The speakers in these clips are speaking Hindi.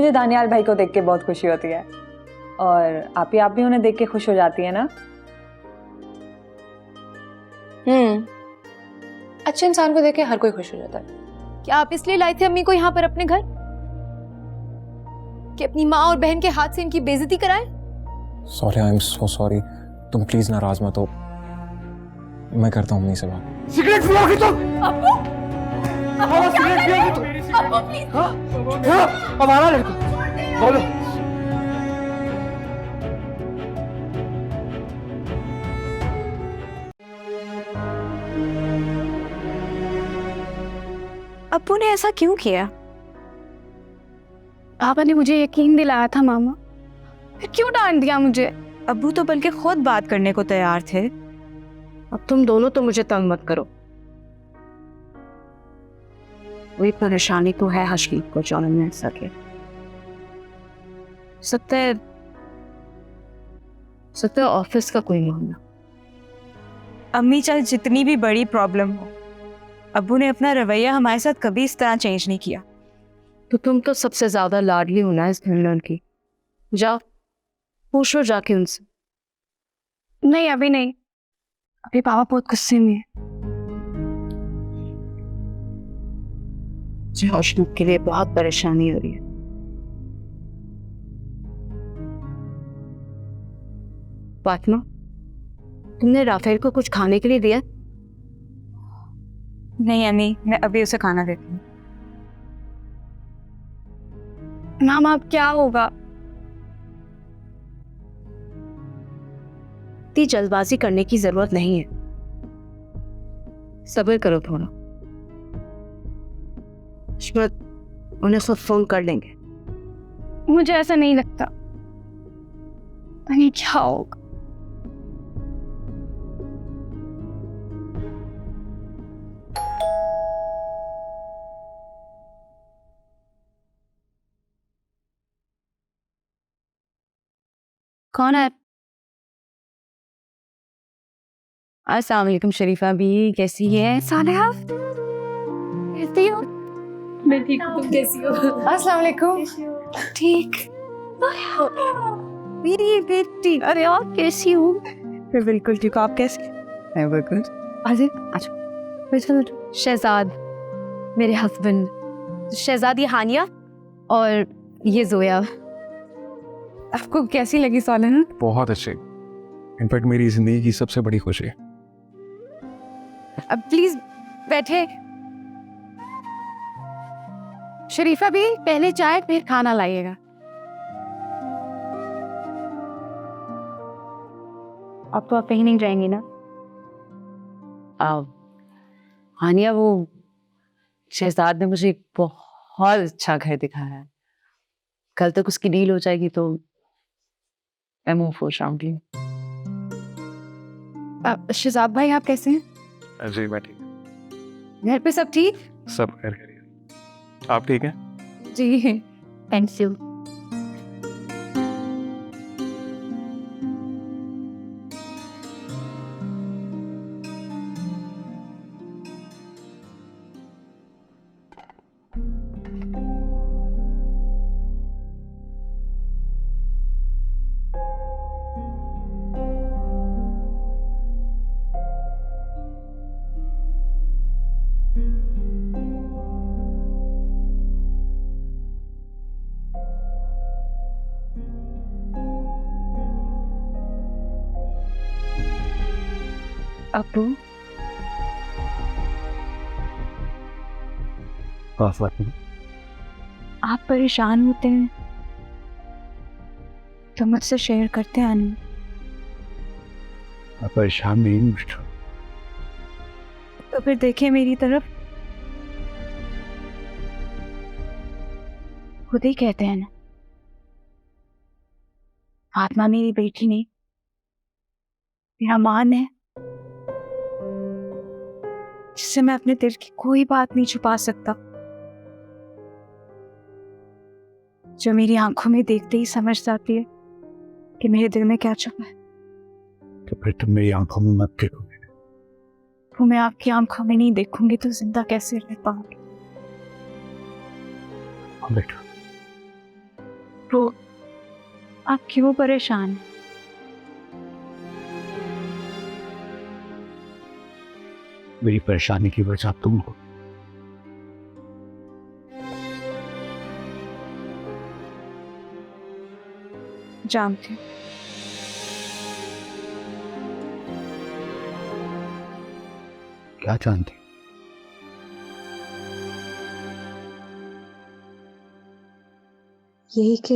मुझे दानियाल भाई को देख के बहुत खुशी होती है, और आप भी उन्हें देख के खुश हो जाती है ना? अच्छे इंसान को देख के हर कोई खुश हो जाता है। क्या आप इसलिए लाए थे अम्मी को यहाँ पर अपने घर कि अपनी माँ और बहन के हाथ से इनकी बेइज्जती कराए? Sorry, I am so sorry. तुम प्लीज नाराज मत हो, मैं करता हूँ अम्मी से बात। सिगरेट पियोगी तुम? अब्बू, हाँ, सिगरेट पियोगी तुम? अब्बू प्लीज। हाँ, हमारा लड़का, बोलो। अब्बू ने ऐसा क्यों किया? पापा ने मुझे यकीन दिलाया था मामा, फिर क्यों डांट दिया मुझे? अब्बू तो बल्कि खुद बात करने को तैयार थे। अब तुम दोनों तो मुझे तंग मत करो। वही परेशानी तो है हशीब को जो मिल सके। सत्य ऑफिस का कोई मामला। अम्मी चाहे जितनी भी बड़ी प्रॉब्लम हो, अब्बू ने अपना रवैया हमारे साथ कभी इस तरह चेंज नहीं किया। तो तुम तो सबसे ज्यादा लाडली हो ना इस घर की। जाओ पूछो जाके उनसे। नहीं अभी नहीं, अभी पापा बहुत गुस्से में है। मुझे हौशनूक के लिए बहुत परेशानी हो रही है। फातिमा, तुमने राफेल को कुछ खाने के लिए दिया? नहीं अम्मी, मैं अभी उसे खाना देती हूँ। मामा अब क्या होगा? इतनी जल्दबाजी करने की जरूरत नहीं है, सब्र करो थोड़ा। शायद उन्हें खुद फोन कर लेंगे। मुझे ऐसा नहीं लगता। नहीं क्या होगा? कौन है? अस्सलाम वालेकुम शरीफा भी, कैसी है? सालेहा कैसी हो? मैं ठीक हूँ, तुम कैसी हो? अस्सलाम वालेकुम। ठीक। मेरी बेटी, अरे यार कैसी हो? मैं बिल्कुल ठीक हूँ, आप कैसे? मैं बिल्कुल। अच्छा, शहजाद मेरे हस्बैंड, शहजादी हानिया और ये जोया। आपको कैसी लगी सालेहा? बहुत अच्छे, इनफैक्ट मेरी जिंदगी की सबसे बड़ी खुशी। अब प्लीज बैठे। शरीफा भी पहले चाय फिर खाना लाइएगा। अब तो आप कहीं नहीं जाएंगी ना? हानिया, वो शहजाद ने मुझे एक बहुत अच्छा घर दिखाया है। कल तक उसकी डील हो जाएगी तो मैं मुंह फोड़ आऊंगी। शहजाद भाई आप कैसे हैं? जी मैं ठीक। घर पे सब ठीक? सब खैर खैरियत। आप ठीक हैं? जी थैंक यू। अब्बू, आप परेशान होते हैं तो मुझसे शेयर करते हैं नहीं? मैं परेशान नहीं हूँ। तो फिर देखिए मेरी तरफ, खुद ही कहते हैं ना, फातिमा मेरी बेटी नहीं, मेरा मान है, जिससे मैं अपने दिल की कोई बात नहीं छुपा सकता, जो मेरी आंखों में देखते ही समझ जाती है कि मेरे दिल में क्या छुपा है। तो फिर तुम मेरी आंखों में मत देखोगे। वो मैं आपकी आंखों में नहीं देखूंगी तो जिंदा कैसे रह पाऊंगी? बेटा, अब्बू, आप क्यों परेशान हैं? मेरी परेशानी की वजह तुम हो। जानती हूँ। क्या जानती? यही कि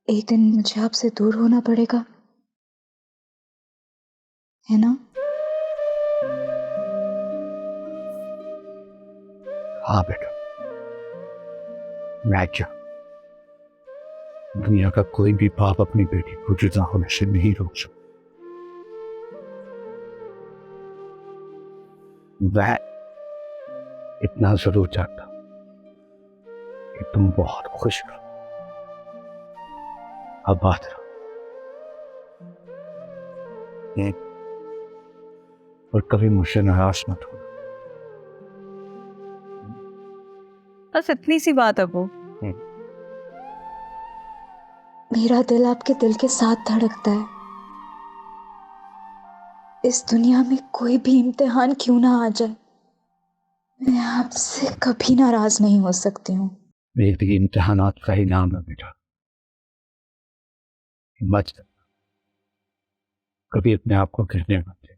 एक दिन मुझे आपसे दूर होना पड़ेगा, है ना? हाँ बेटा, मैं क्या, दुनिया का कोई भी बाप अपनी बेटी को जुदा होने से नहीं रोक सकता। मैं इतना जरूर चाहता कि तुम बहुत खुश रहो। अब बात रहो, और कभी मुझसे नाराज मत हो। बस इतनी सी बात अब्बू। मेरा दिल आपके दिल के साथ धड़कता है। इस दुनिया में कोई भी इम्तिहान क्यों ना आ जाए, मैं आपसे कभी नाराज नहीं हो सकती हूँ। एक भी इम्तिहानात का ही नाम है बेटा। हिम्मत से कभी अपने आप को गिरने मत दे।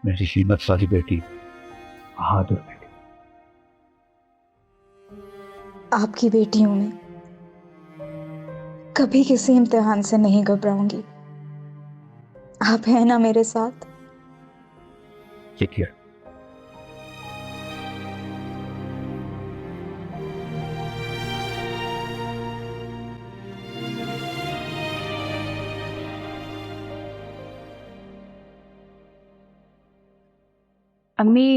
मेरी हिम्मत वाली बेटी, बहादुर बेटी। आपकी बेटी हूं मैं, कभी किसी इम्तिहान से नहीं घबराऊंगी। आप हैं ना मेरे साथ? देखिए, अम्मी,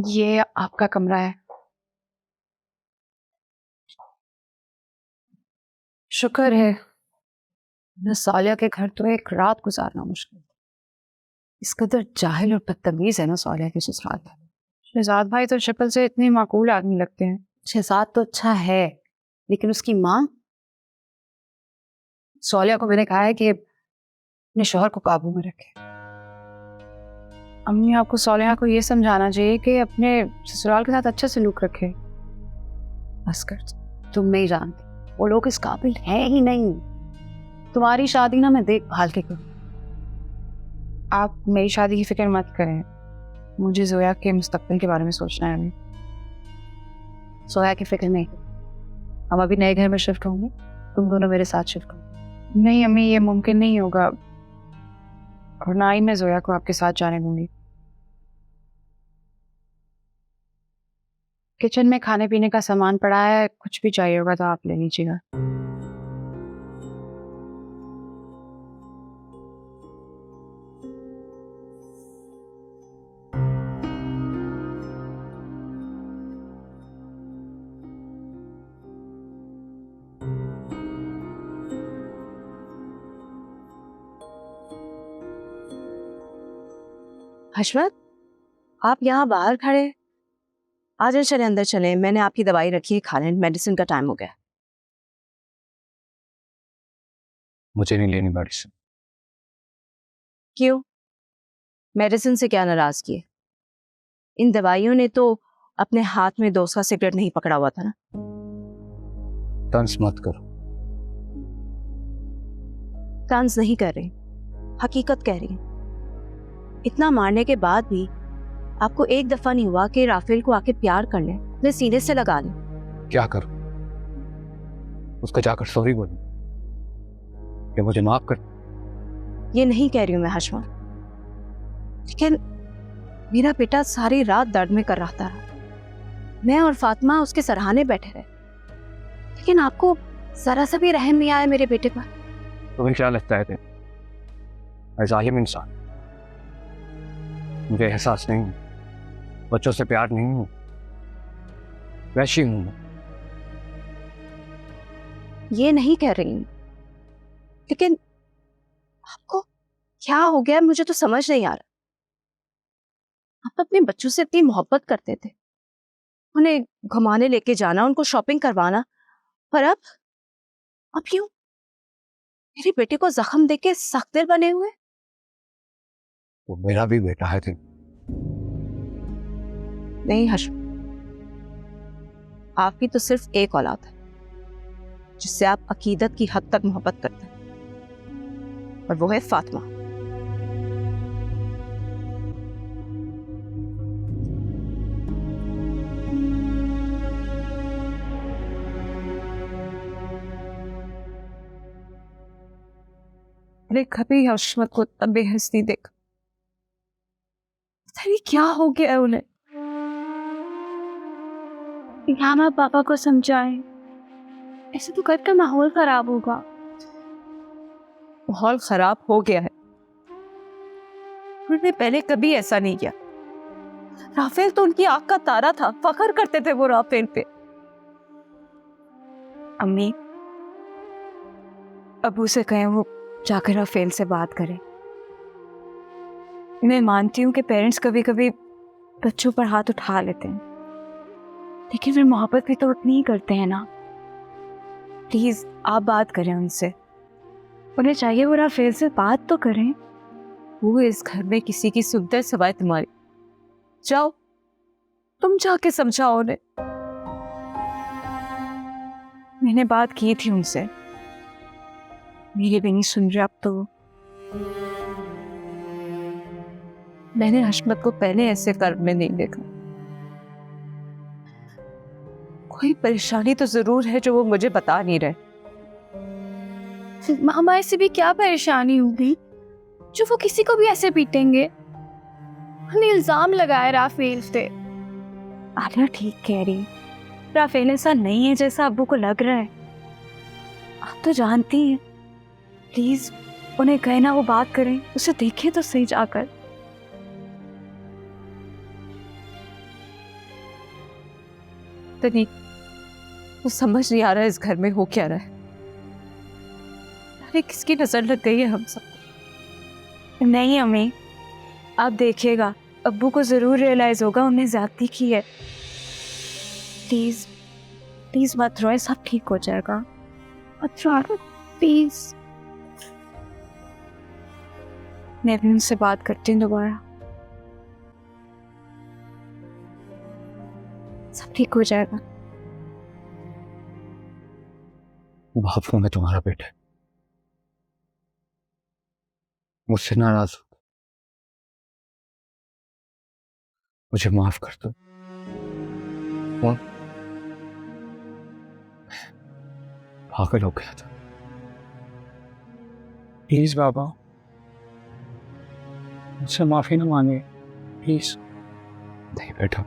ये आपका कमरा है। शुक्र है न सालिया के घर तो एक रात गुजारना मुश्किल था। इस कदर जाहिल और बदतमीज है ना सालिया की ससुराल। शहजाद भाई तो शक्ल से इतने माकूल आदमी लगते हैं। शहजाद तो अच्छा है, लेकिन उसकी माँ सालिया को मैंने कहा है कि अपने शौहर को काबू में रखे। अम्मी, आपको सालिहा को ये समझाना चाहिए कि अपने ससुराल के साथ अच्छा सलूक रखे। बस कर, तुम नहीं जानती वो लोग इस काबिल है ही नहीं। तुम्हारी शादी ना मैं देखभाल के करूँ। आप मेरी शादी की फिक्र मत करें, मुझे जोया के मुस्तकबिल के बारे में सोचना है अभी। सोया की फिक्र नहीं, हम अभी नए घर में शिफ्ट होंगे, तुम दोनों मेरे साथ शिफ्ट होंगे। नहीं अम्मी, ये मुमकिन नहीं होगा, और ना ही मैं जोया को आपके साथ जाने दूंगी। किचन में खाने पीने का सामान पड़ा है, कुछ भी चाहिए होगा तो आप ले लीजिएगा। हशमत, आप यहाँ बाहर खड़े, आ जाए, चले अंदर चले। मैंने आपकी दवाई रखी है, खा लें, मेडिसिन का टाइम हो गया। मुझे नहीं लेनी मेडिसिन। क्यों? मेडिसिन से क्या नाराजगी है? इन दवाइयों ने तो अपने हाथ में दोस्त का सिगरेट नहीं पकड़ा हुआ था ना। तंज मत करो। तंज नहीं कर रही, हकीकत कह रही। इतना मारने के बाद भी आपको एक दफा नहीं हुआ कि राफेल को आके प्यार कर ले, अपने सीने से लगा ले? क्या करूं? उसको जाकर सॉरी बोलूं कि मुझे माफ कर? ये नहीं कह रही हूं मैं हशमा, लेकिन मेरा बेटा सारी रात दर्द में कर रहा था। मैं और फातिमा उसके सराहने बैठे रहे, लेकिन आपको जरा सा भी रहम नहीं आया मेरे बेटे पर। तुम्हें क्या लगता है मैं जालिम इंसान? मुझे एहसास नहीं, बच्चों से प्यार नहीं हूं, वैशी हूं। ये नहीं कह रही हूं, लेकिन आपको क्या हो गया मुझे तो समझ नहीं आ रहा। आप अपने बच्चों से इतनी मोहब्बत करते थे, उन्हें घुमाने लेके जाना, उनको शॉपिंग करवाना। पर अब क्यों मेरी बेटी को जख्म देके सख्त दिल बने हुए? वो मेरा भी बेटा है तुम। नहीं हर्ष, आपकी तो सिर्फ एक औलाद है जिससे आप अकीदत की हद तक मोहब्बत करते हैं, और वो है फातिमा। मैंने कभी हशमत को इतना बेहस नहीं देखा। पता नहीं क्या हो गया है उन्हें। यहाँ मैं पापा को समझाएं, ऐसे तो घर का माहौल खराब होगा। माहौल खराब हो गया है, उन्होंने पहले कभी ऐसा नहीं किया। राफेल तो उनकी आंख का तारा था, फख्र करते थे वो राफेल पे। अम्मी, अबू से कहें वो जाकर राफेल से बात करें। मैं मानती हूँ कि पेरेंट्स कभी कभी बच्चों पर हाथ उठा लेते हैं, लेकिन फिर मोहब्बत भी तो उतनी ही करते हैं ना। प्लीज आप बात करें उनसे, उन्हें चाहिए वो राफेल से बात तो करें। वो इस घर में किसी की सुनते हैं सिवाय तुम्हारी। जाओ, तुम जाके समझाओ उन्हें। मैंने बात की थी उनसे, मेरी भी नहीं सुन रहे अब तो। मैंने हशमत को पहले ऐसे कर्म में नहीं देखा। कोई परेशानी तो जरूर है जो वो मुझे बता नहीं रहे। हमारे से भी क्या परेशानी होगी जो वो किसी को भी ऐसे पीटेंगे? उन्हें इल्जाम लगाया राफेल पे। आलिया ठीक कह रही, राफेल ऐसा नहीं है जैसा अब्बू को लग रहा है। आप तो जानती हैं। प्लीज उन्हें कहना वो बात करें, उसे देखें तो सही जाकर। तो नहीं, वो समझ नहीं आ रहा है इस घर में हो क्या रहा है। अरे किसकी नजर लग गई है हम सब। नहीं अम्मी, आप देखिएगा अब्बू को जरूर रियलाइज होगा उन्हें ज्यादती की है। प्लीज प्लीज मत रोए, सब ठीक हो जाएगा। मत रो प्लीज। मैं भी उनसे बात करती हूँ दोबारा, सब ठीक हो जाएगा। माफ हूं मैं तुम्हारा बेटा, मुझसे नाराज हो, मुझे माफ कर दो। और पागल हो गया था। प्लीज बाबा, मुझसे माफी ना मांगे प्लीज। नहीं बेटा,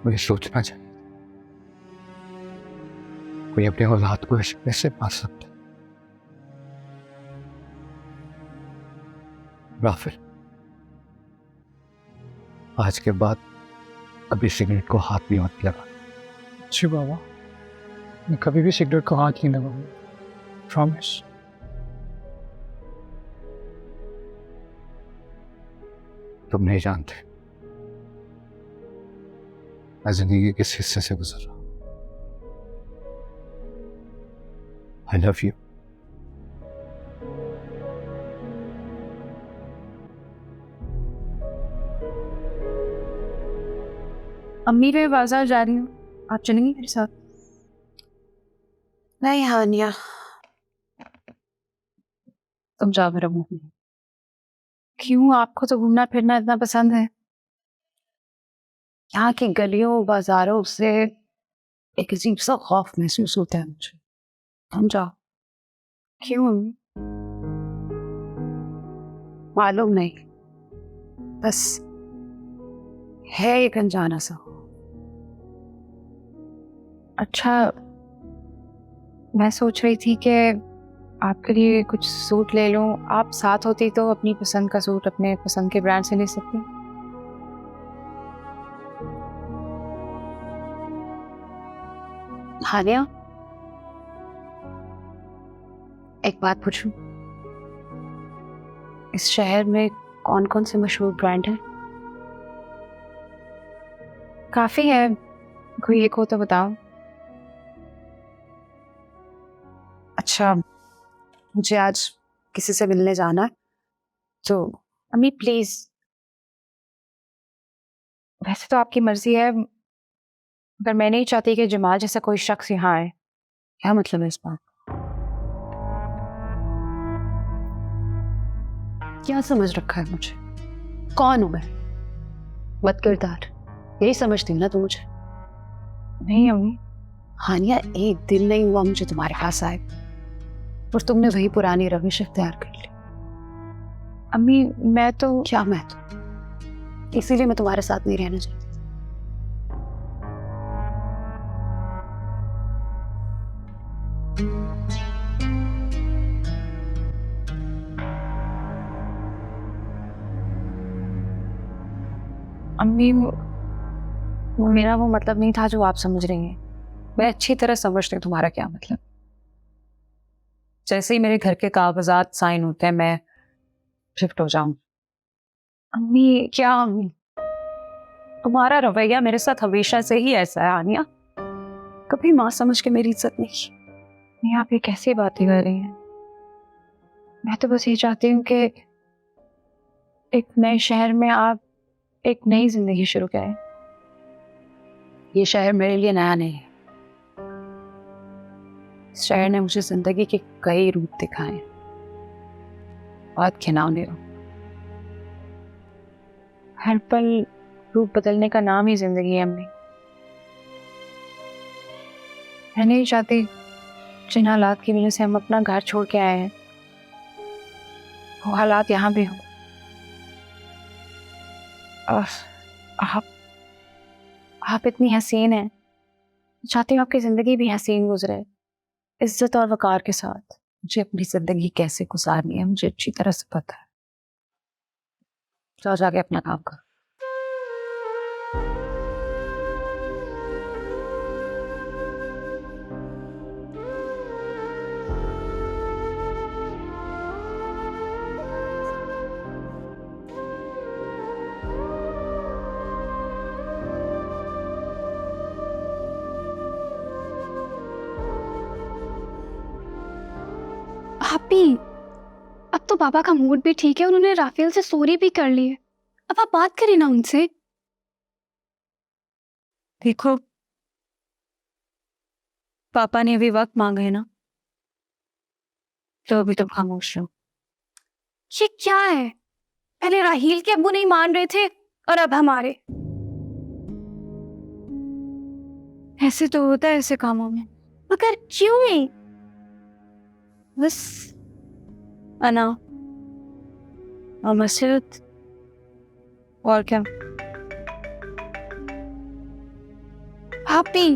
मुझे सोचना चाहिए। कोई अपने औलाद को ऐसे कैसे मार सकता है? राफेल, आज के बाद कभी सिगरेट को हाथ भी मत लगा। जी बाबा, मैं कभी भी सिगरेट को हाथ नहीं लगाऊंगा, प्रॉमिस। तुम नहीं जानते मैं जिंदगी के किस हिस्से से गुजर रहा हूं। I love you. अम्मी मैं बाजार जा रही हूँ, आप चलेंगी मेरे साथ? नहीं हानिया, तुम जाओ मेरा मुंह। क्यों, आपको तो घूमना फिरना इतना पसंद है? यहाँ की गलियों बाजारों से एक अजीब सा खौफ महसूस होता है मुझे। हम जाओ। क्यों अम्मी? मालूम नहीं, बस है एक अनजाना सा। अच्छा, मैं सोच रही थी कि आपके लिए कुछ सूट ले लूं। आप साथ होती तो अपनी पसंद का सूट अपने पसंद के ब्रांड से ले सकती। हानिया, एक बात पूछूं? इस शहर में कौन कौन से मशहूर ब्रांड हैं? काफ़ी है, कोई एक हो तो बताओ। अच्छा, मुझे आज किसी से मिलने जाना है, तो अम्मी प्लीज़, वैसे तो आपकी मर्जी है, मगर मैं नहीं चाहती कि जमाल जैसा कोई शख्स यहाँ आए। क्या मतलब है इस बात? क्या समझ रखा है मुझे? कौन हूं मैं? मत किरदार, यही समझती हूँ ना तू मुझे? नहीं अम्मी, हानिया, एक दिन नहीं हुआ मुझे तुम्हारे पास आए और तुमने वही पुरानी रविश इख्तियार कर ली। अम्मी मैं तो क्या मैं तो? इसीलिए मैं तुम्हारे साथ नहीं रहना चाहती। अम्मी वो मेरा वो मतलब नहीं था जो आप समझ रही हैं। मैं अच्छी तरह समझती हूँ तुम्हारा क्या मतलब। जैसे ही मेरे घर के कागजात साइन होते हैं मैं शिफ्ट हो जाऊं। अम्मी क्या अम्मी? तुम्हारा रवैया मेरे साथ हमेशा से ही ऐसा है आनिया। कभी माँ समझ के मेरी इज्जत नहीं की। नहीं, आप ये कैसी बातें कर रही हैं? मैं तो बस ये चाहती हूँ कि एक नए शहर में आप एक नई जिंदगी शुरू करें। ये शहर मेरे लिए नया नहीं है। इस शहर ने मुझे जिंदगी के कई रूप दिखाए, बहुत खिनौने रूप। हर पल रूप बदलने का नाम ही जिंदगी है अम्मी। मैं नहीं चाहती जिन हालात की वजह से हम अपना घर छोड़ के आए हैं वो हालात यहाँ भी हो। आप इतनी हसीन हैं, चाहती हूँ आपकी जिंदगी भी हसीन गुजरे, इज्जत और वकार के साथ। मुझे अपनी जिंदगी कैसे गुजारनी है मुझे अच्छी तरह से पता है। जाओ जाके अपना काम करो। भाभी, अब तो पापा का मूड भी ठीक है, उन्होंने राफेल से सॉरी भी कर ली है। अब आप बात करें ना उनसे। देखो, पापा ने अभी वक्त मांगा है ना, तो अभी तुम खामोश रहो। ये क्या है? पहले राहील के अब्बू नहीं मान रहे थे और अब हमारे। ऐसे तो होता है ऐसे कामों में। मगर क्यों नहीं? बस अना और मसरत, और क्या। भाभी,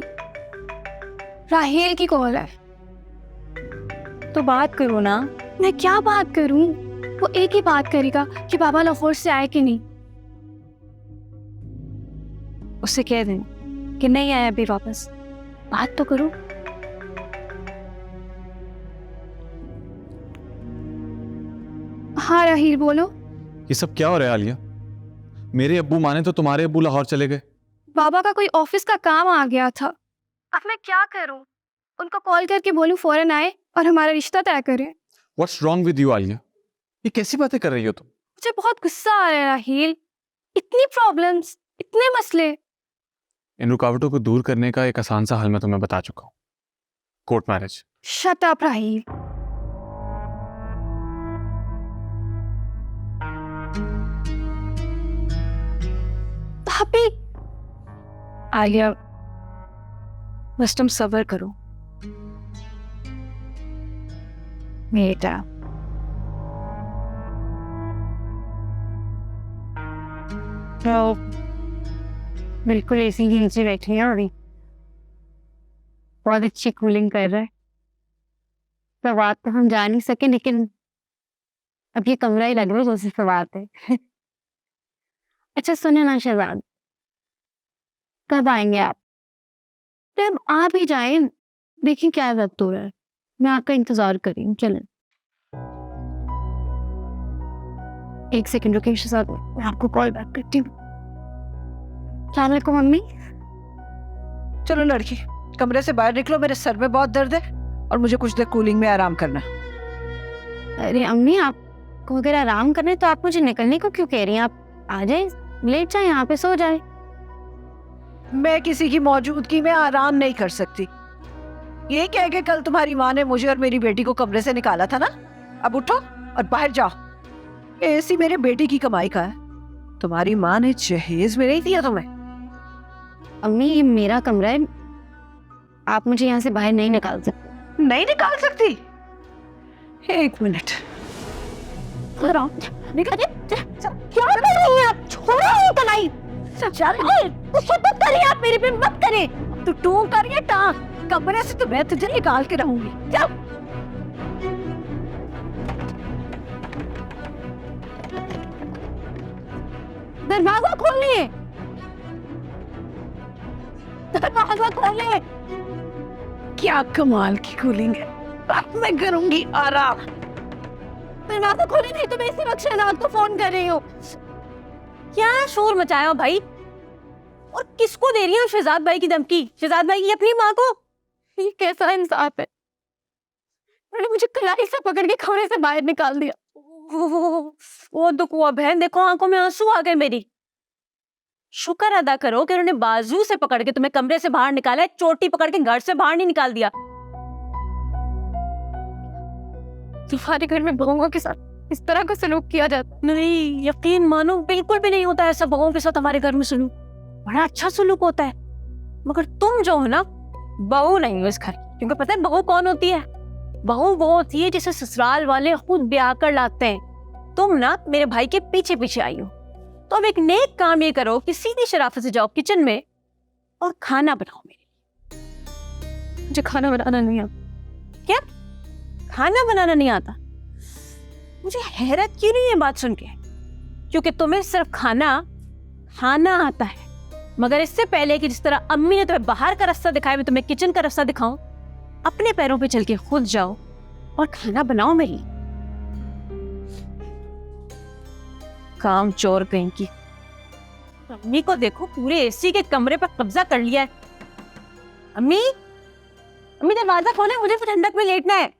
राहील की कॉल है। तो बात करो ना। मैं क्या बात करूं? वो एक ही बात करेगा कि बाबा लाहौर से आए कि नहीं। उससे कह दें कि नहीं आया अभी वापस। बात तो करो। हाँ राहील बोलो। ये सब क्या हो रहा है आलिया? मेरे अब्बू माने तो तुम्हारे अब्बू लाहौर चले गए। बाबा का कोई ऑफिस का काम आ गया था। अब मैं क्या करूं? उनको कॉल करके बोलूं फौरन आए और हमारा रिश्ता तय करें। What's wrong with you Alia? ये कैसी बातें कर रही हो तुम? मुझे बहुत गुस्सा आ रहा है राहील। इतनी प्रॉब्लम्स, इतने मसले। इन रुकावटों को दूर करने का एक आसान सा हल मैं तुम्हें बता चुका हूँ। Court marriage. शट अप राहील। भाभी, आलिया, बस तुम सब्र करो बेटा। तो बिल्कुल ऐसी ही नीचे बैठी है अभी, बहुत अच्छी कूलिंग कर रहा है। तो रात तो हम जा नहीं सके, लेकिन अब ये कमरा ही लग रहा है जैसे सवात है। अच्छा सुने ना शहजाद, कब आएंगे आप? जब आप ही जाए, देखिए क्या वक्त हो रहा है, मैं आपका इंतजार कर रही हूँ। चलें, एक सेकंड रुकिए शहजाद, मैं आपको कॉल बैक करती हूँ। अस्सलाम वालेकुम मम्मी। चलो लड़की, कमरे से बाहर निकलो, मेरे सर में बहुत दर्द है और मुझे कुछ देर कूलिंग में आराम करना है। अरे अम्मी, आपको अगर आराम करना है तो आप मुझे निकलने को क्यों कह रही हैं? आप आ जाए, लेट जाए, यहाँ पे सो जाए। मैं किसी की मौजूदगी में आराम नहीं कर सकती। ये कह के कल तुम्हारी माँ ने मुझे और मेरी बेटी को कमरे से निकाला था ना, अब उठो और बाहर जाओ। ऐसी मेरे बेटे की कमाई का है, तुम्हारी माँ ने जहेज में नहीं दिया तुम्हें। अम्मी, ये मेरा कमरा है, आप मुझे यहाँ से बाहर नहीं निकाल सकते। नहीं निकाल सकती? एक मिनट। क्या कर रही हैं आप? छोड़ो ये कलाई। मत करिए आप, मेरे पे मत करें। तू टू कर ये टांग, कमरे से तो मैं तुझे निकाल के रहूंगी। जाओ। दरवाजा खोलिए, दरवाजा खोलिए। क्या कमाल की कूलिंग है, अब मैं करूंगी आराम। दरवाजा खोलिए, नहीं तो मैं इसी वक्त शहनाज को फोन कर रही हूँ। क्या शोर मचाया भाई? और किसको दे रही है शहजाद भाई की धमकी? शहजाद भाई की अपनी माँ को? ये कैसा इंसाफ है? उन्होंने मुझे कलाई से पकड़ के कमरे से बाहर निकाल दिया। वो दुख हुआ बहन, देखो आंखों में आंसू आ गए मेरी। शुक्र अदा करो कि उन्होंने बाजू से पकड़ के तुम्हें कमरे से बाहर निकाला है, चोटी पकड़ के घर से बाहर नहीं निकाल दिया। तुम्हारे घर में बहुओं के साथ इस तरह का सलूक किया जाता? नहीं, यकीन मानो बिल्कुल भी नहीं होता ऐसा बहुओं के साथ हमारे घर में सलूक। बड़ा अच्छा सलूक होता है। मगर तुम जो हो ना, बहू नहीं हो इस घर की। क्योंकि पता है बहू कौन होती है? बहू वो होती है जिसे ससुराल वाले खुद ब्याह कर लाते हैं। तुम ना मेरे भाई के पीछे पीछे आई हो। तो अब एक नेक काम ये करो कि सीधी शराफत से जाओ किचन में और खाना बनाओ मेरे लिए। मुझे खाना बनाना नहीं आता। क्या? खाना बनाना नहीं आता? मुझे हैरत क्यों नहीं है बात सुन के, क्योंकि तुम्हें सिर्फ खाना आता है। मगर इससे पहले कि जिस तरह अम्मी ने तुम्हें बाहर का रास्ता दिखाया, मैं तुम्हें किचन का रास्ता दिखाऊं, अपने पैरों पे चल के खुद जाओ और खाना बनाओ मेरे लिए। काम चोर कहीं की। अम्मी को देखो, पूरे एसी के कमरे पर कब्जा कर लिया है। अम्मी, अम्मी दरवाजा खोले, मुझे फिर ठंडक में लेटना है।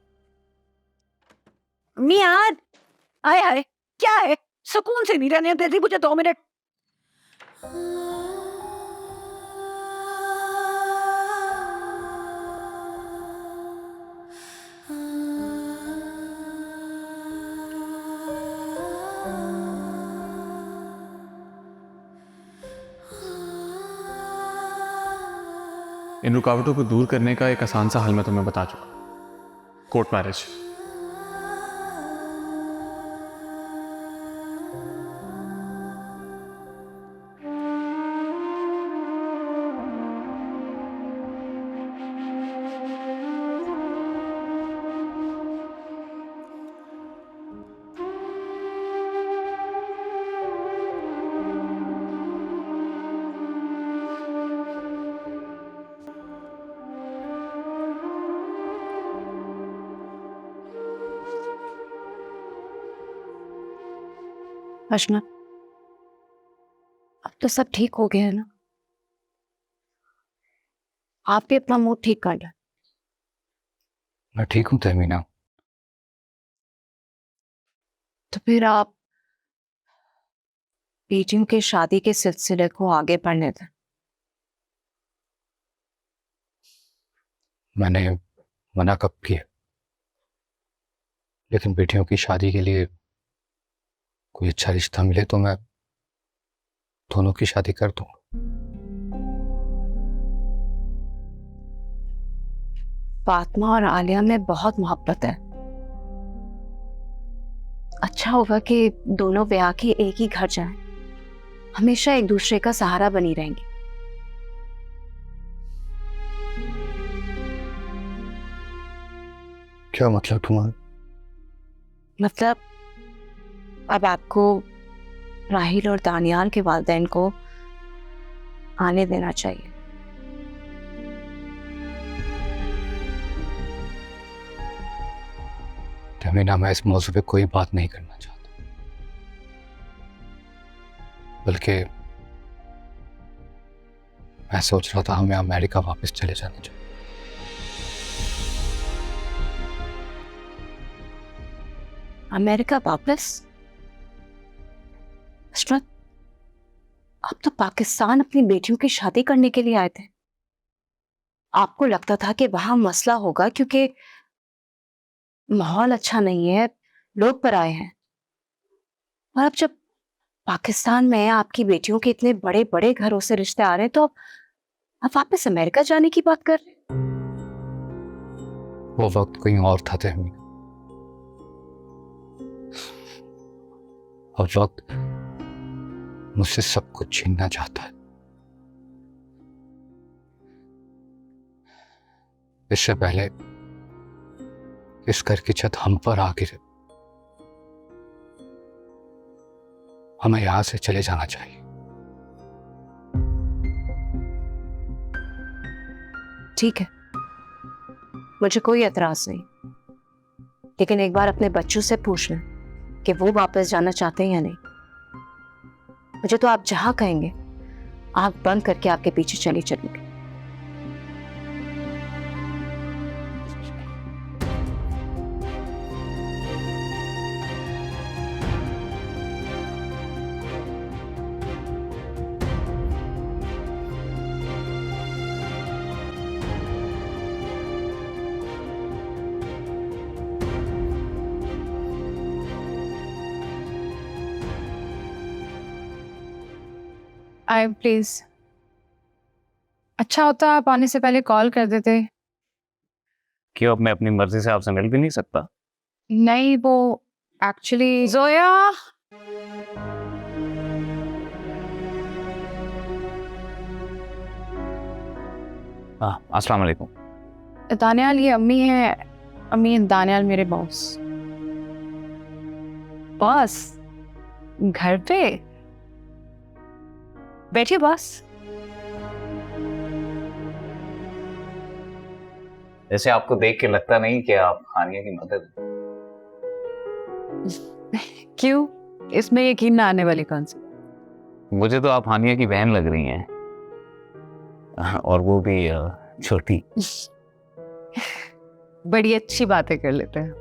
अम्मी यार, आए आए, क्या है? सुकून से नहीं रहने देती मुझे 2 मिनट। इन रुकावटों को दूर करने का एक आसान सा हल मैं तुम्हें बता चुका, कोर्ट मैरिज। अशना, अब तो सब ठीक हो गया है ना? आप भी अपना मूड ठीक कर लें। मैं ठीक हूँ तहमीना। तो फिर आप बेटियों के शादी के सिलसिले को आगे बढ़ने दें। मैंने मना कब किया? लेकिन बेटियों की शादी के लिए कोई अच्छा रिश्ता मिले तो मैं दोनों की शादी कर दूंगा। फातिमा और आलिया में बहुत मोहब्बत है। अच्छा होगा कि दोनों ब्याह के एक ही घर जाएं, हमेशा एक दूसरे का सहारा बनी रहेंगी। क्या मतलब तुम्हारा? मतलब अब आपको राहिल और दानियाल के वालिदैन को आने देना चाहिए। तहमीना, मैं इस मौजू पे कोई बात नहीं करना चाहता, मैं सोच रहा था हमें अमेरिका वापस चले जाना चाहिए। अमेरिका वापस? हशमत, आप तो पाकिस्तान अपनी बेटियों की शादी करने के लिए आए थे। आपको लगता था कि वहां मसला होगा क्योंकि माहौल अच्छा नहीं है, लोग पराए हैं। और अब जब पाकिस्तान में आपकी बेटियों के इतने बड़े बड़े घरों से रिश्ते आ रहे हैं तो अब वापस अमेरिका जाने की बात कर रहे हैं। वो वक्त कहीं और था तहमीना, और वक्त मुझसे सब कुछ छीनना चाहता है। इससे पहले इस घर की छत हम पर आ गिरे, हमें यहां से चले जाना चाहिए। ठीक है, मुझे कोई एतराज नहीं, लेकिन एक बार अपने बच्चों से पूछ लें कि वो वापस जाना चाहते हैं या नहीं। मुझे तो आप जहां कहेंगे आंख बंद करके आपके पीछे चली चलूंगी। आई प्लीज, अच्छा होता आप आने से पहले कॉल कर देते। क्यों, अब मैं अपनी मर्जी से आपसे मिल भी नहीं सकता? नहीं, वो एक्चुअली जोया, हाँ, अस्सलाम वालेकुम। दानियाल ये अम्मी है, अम्मी दानियाल मेरे बॉस। बॉस घर पे? बैठिए बॉस। जैसे आपको देख के लगता नहीं कि आप हानिया की मदद। क्यों, इसमें यकीन ना आने वाली कौन सी? मुझे तो आप हानिया की बहन लग रही हैं, और वो भी छोटी। बड़ी अच्छी बातें कर लेते हैं।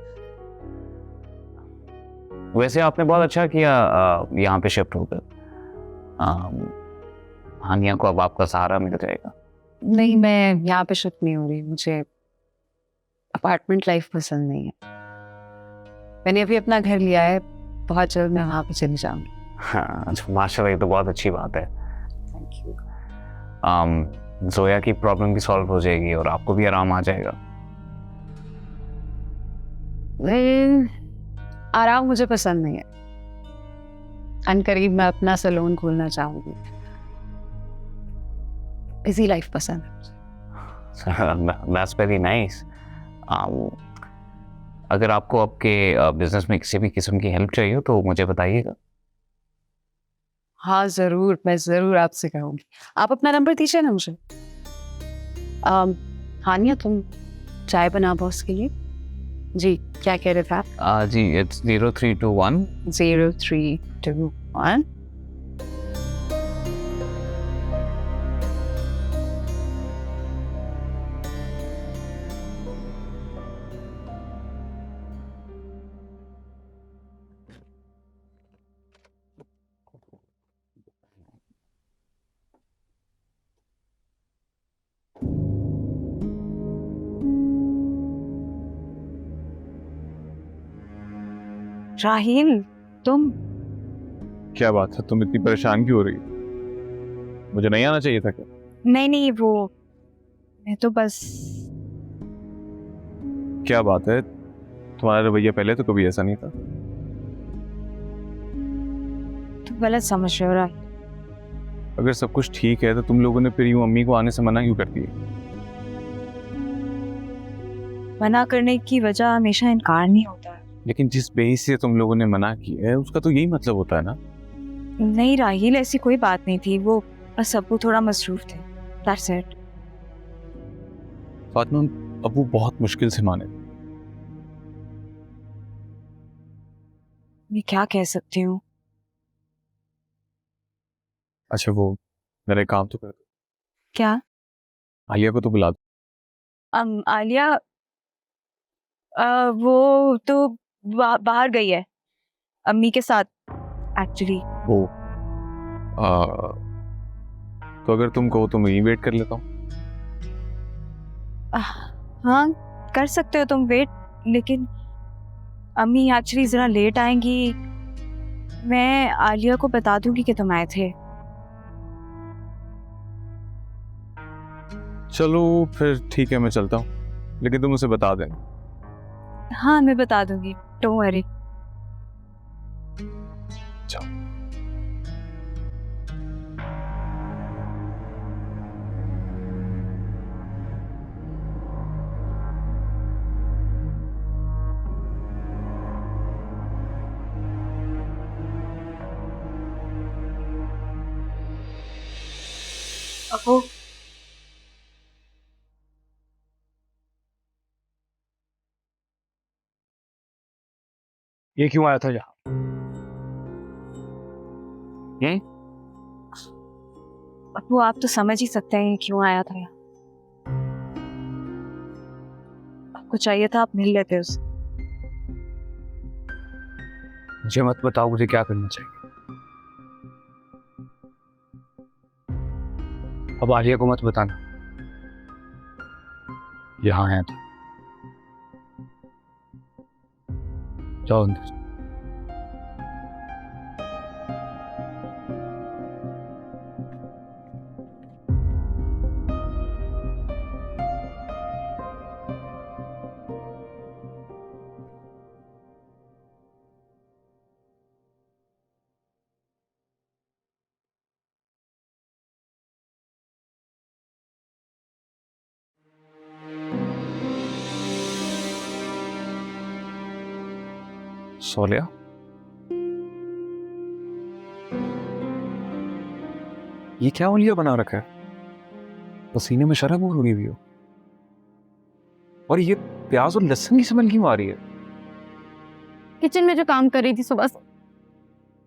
वैसे आपने बहुत अच्छा किया यहाँ पे शिफ्ट होकर। हानिया को अब आपका सहारा मिल जाएगा। नहीं, मैं यहाँ पे शिफ्ट नहीं हो रही, मुझे अपार्टमेंट लाइफ पसंद नहीं है। मैंने अभी अपना घर लिया है, बहुत जल्द मैं वहाँ पे चली जाऊंगी। हाँ, अच्छा, माशाल्लाह, ये तो बहुत अच्छी बात है। Thank you. जोया की प्रॉब्लम भी सॉल्व हो जाएगी और आपको भी आराम आ जाएगा। आराम मुझे पसंद नहीं है। अनकरीब मैं अपना सैलून खोलना चाहूंगी। इजी लाइफ पसंद है। That's very nice. अगर आपको आपके बिजनेस में किसी भी किस्म की हेल्प चाहिए तो मुझे बताइएगा। हाँ ज़रूर, मैं ज़रूर आपसे कहूँगी। आप अपना नंबर दीजिए ना मुझे। हानिया, तुम चाय बना बॉस के लिए। जी, क्या कह रहे थे आप? जी, it's 0321 0321 राहील, तुम? क्या बात है, तुम इतनी परेशान क्यों हो रही? मुझे नहीं आना चाहिए था क्या? नहीं, वो मैं तो बस। क्या बात है, तुम्हारा रवैया पहले तो कभी ऐसा नहीं था। तुम गलत समझ रहे हो राहील। अगर सब कुछ ठीक है तो तुम लोगों ने फिर यूं अम्मी को आने से मना क्यों कर दिया? मना करने की वजह हमेशा इनकार नहीं होता है। लेकिन जिस बेइस से तुम लोगों ने मना किया है उसका तो यही मतलब होता है ना। नहीं राहील, ऐसी कोई बात नहीं थी, वो बस अब्बू थोड़ा मसरूफ थे। That's it. फातिमा, अब्बू बहुत मुश्किल से माने। मैं क्या कह सकती हूँ। अच्छा, वो मेरा एक काम तो कर दो। क्या? आलिया को तो बुला दो। आलिया वो तो बाहर गई है अम्मी के साथ एक्चुअली। वो तो अगर तुम कहो तो मैं ही वेट कर लेता हूँ। हाँ कर सकते हो तुम वेट, लेकिन अम्मी एक्चुअली जरा लेट आएंगी। मैं आलिया को बता दूंगी कि तुम आए थे। चलो फिर ठीक है, मैं चलता हूँ, लेकिन तुम उसे बता देना। हाँ मैं बता दूंगी, डोंट वरी। जाओ। अबू ये क्यों आया था यहाँ? वो आप तो समझ ही सकते हैं क्यों आया था यहाँ। आपको चाहिए था, आप मिल लेते उससे। मुझे मत बताओ मुझे क्या करना चाहिए। अब आलिया को मत बताना यहाँ है तो जाओ अंदर। सोलिया, ये क्या ओलिया बना रखा है? पसीने में शराब हो रही हुई हो, और ये प्याज और लहसुन की स्मेल क्यों आ रही है? किचन में जो काम कर रही थी सुबह से।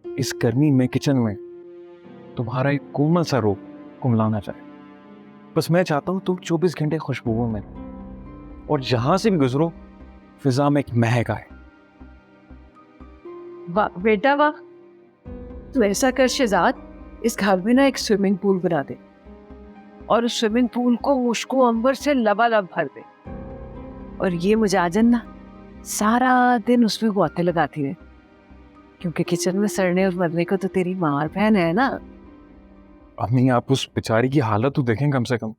इस गर्मी में किचन में तुम्हारा एक कोमल सा रूप कुमलाना चाहे। बस मैं चाहता हूं तुम 24 घंटे खुशबुओं में, और जहां से भी गुजरो फिजा में एक महक आए। वाह बेटा वाह, तू ऐसा कर शहजाद, इस घर में ना एक स्विमिंग पूल बना दे और उस स्विमिंग पूल को मुश्को अंबर से लबालब भर दे, और ये मुजाजन ना सारा दिन उसमें गुआते लगाती रहे, क्योंकि किचन में सड़ने और मरने को तो तेरी माँ और बहन है ना। अम्मी, आप उस बेचारी की हालत तो देखें कम से कम।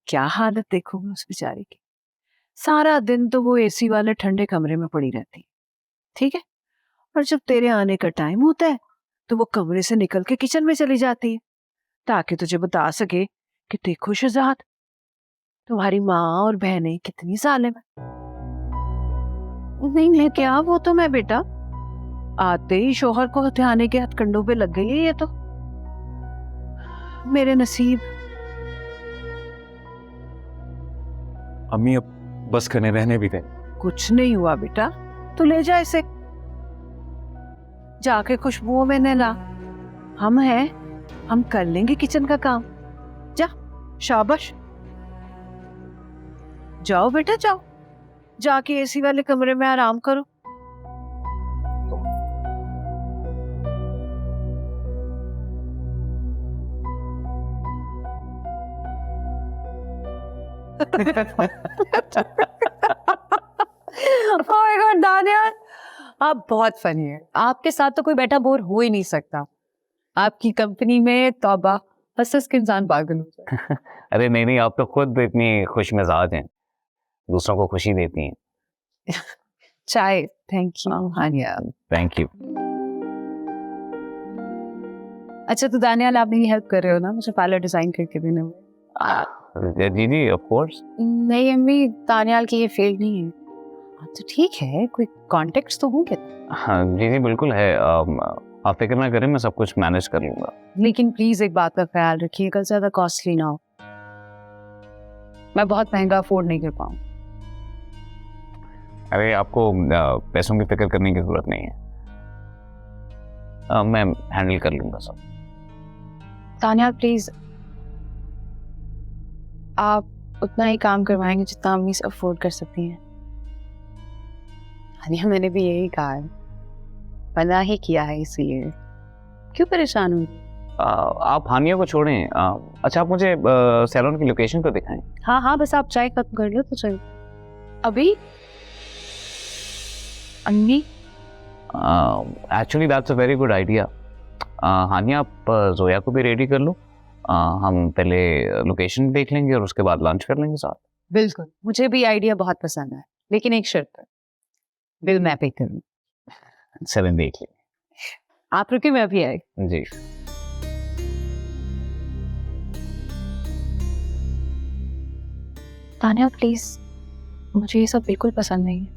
क्या हालत देखोगे उस बेचारी की, सारा दिन तो वो एसी वाले ठंडे कमरे में पड़ी रहती है, ठीक है, और जब तेरे आने का टाइम होता है तो वो कमरे से निकल के किचन में चली जाती है, ताकि तुझे बता सके कि देखो शहजाद, तुम्हारी माँ और बहनें कितनी जालिम है। नहीं मैं क्या, वो तो मैं बेटा, आते ही शोहर को हथियाने के हथकंडों पे लग गई है ये तो। मेरे नसीब। अम्मी, अब बस करने रहने भी दें। कुछ नहीं हुआ बेटा, तू ले जा इसे, जाके खुशबुओं में नहला। हम हैं, हम कर लेंगे किचन का काम। जा, शाबाश, जाओ बेटा जाओ, जाके एसी वाले कमरे में आराम करो। दानियाल, आप बहुत फनी है। आपके साथ तो कोई बैठा बोर हो ही नहीं सकता। आपकी कंपनी में तौबा, हंस के इंसान पागल हो जाए। अरे नहीं नहीं, आप तो खुद इतनी खुश मिजाज हैं, दूसरों को खुशी देती हैं। चाय। Thank you Haniya. Thank you. अच्छा तो दानियाल, आप मेरी हेल्प कर रहे हो ना मुझे पार्लर डिजाइन करके देने में? जी जी ऑफ कोर्स। नहीं अम्मी, दानियाल की ये फील्ड नहीं है। तो ठीक है, कोई कॉन्टेक्ट्स तो होंगे। हाँ जी जी बिल्कुल है, आप फिक्र ना करें, मैं सब कुछ मैनेज कर लूंगा। लेकिन प्लीज एक बात का ख्याल रखिए, कल ज्यादा कॉस्टली ना हो। मैं बहुत महंगा अफोर्ड नहीं कर पाऊँ। अरे आपको पैसों की फिक्र करने की जरूरत नहीं है, मैं हैंडल कर लूंगा सब। तानिया प्लीज, आप उतना ही काम करवाएंगे जितना अम्मी से अफोर्ड कर सकती हैं। तानिया मैंने भी यही कहा है, पना ही किया है, इसलिए क्यों परेशान हो? आप हानिया को छोड़ें। अच्छा आप मुझे सैलून की लोकेशन तो दिखाएं। हाँ हाँ, बस आप चाय खत्म कर लो तो चलो। अभी अम्मी actually that's a very good idea. Haniya आप जोया को भी रेडी कर लो। हम पहले लोकेशन देख लेंगे और उसके बाद लंच कर लेंगे साथ। बिल्कुल, मुझे भी आइडिया बहुत पसंद है, लेकिन एक शर्त पर, बिल मैं पे करूँ। चलें देख लेंगे। आप रुके, मैं अभी आई। जी। तानिया प्लीज, मुझे ये सब बिल्कुल पसंद नहीं है।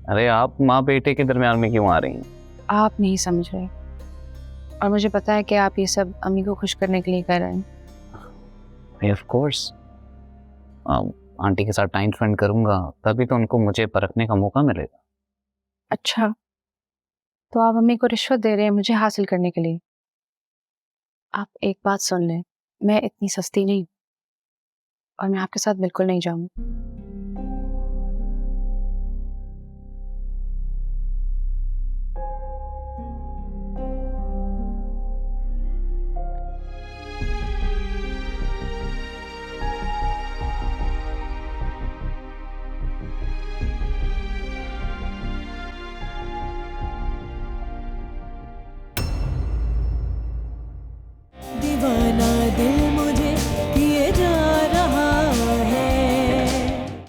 अरे आप माँ बेटे के दरमियान में क्यों आ रही हैं? आप नहीं समझ रहे, और मुझे पता है कि आप ये सब अम्मी को खुश करने के लिए कर रहे हैं। ऑफ कोर्स, आंटी के साथ टाइम स्पेंड करूंगा तभी तो उनको मुझे परखने का मौका मिलेगा। अच्छा, तो आप अम्मी को रिश्वत दे रहे हैं मुझे हासिल करने के लिए? आप एक बात सुन लें, मैं इतनी सस्ती नहीं, और मैं आपके साथ बिल्कुल नहीं जाऊंगी।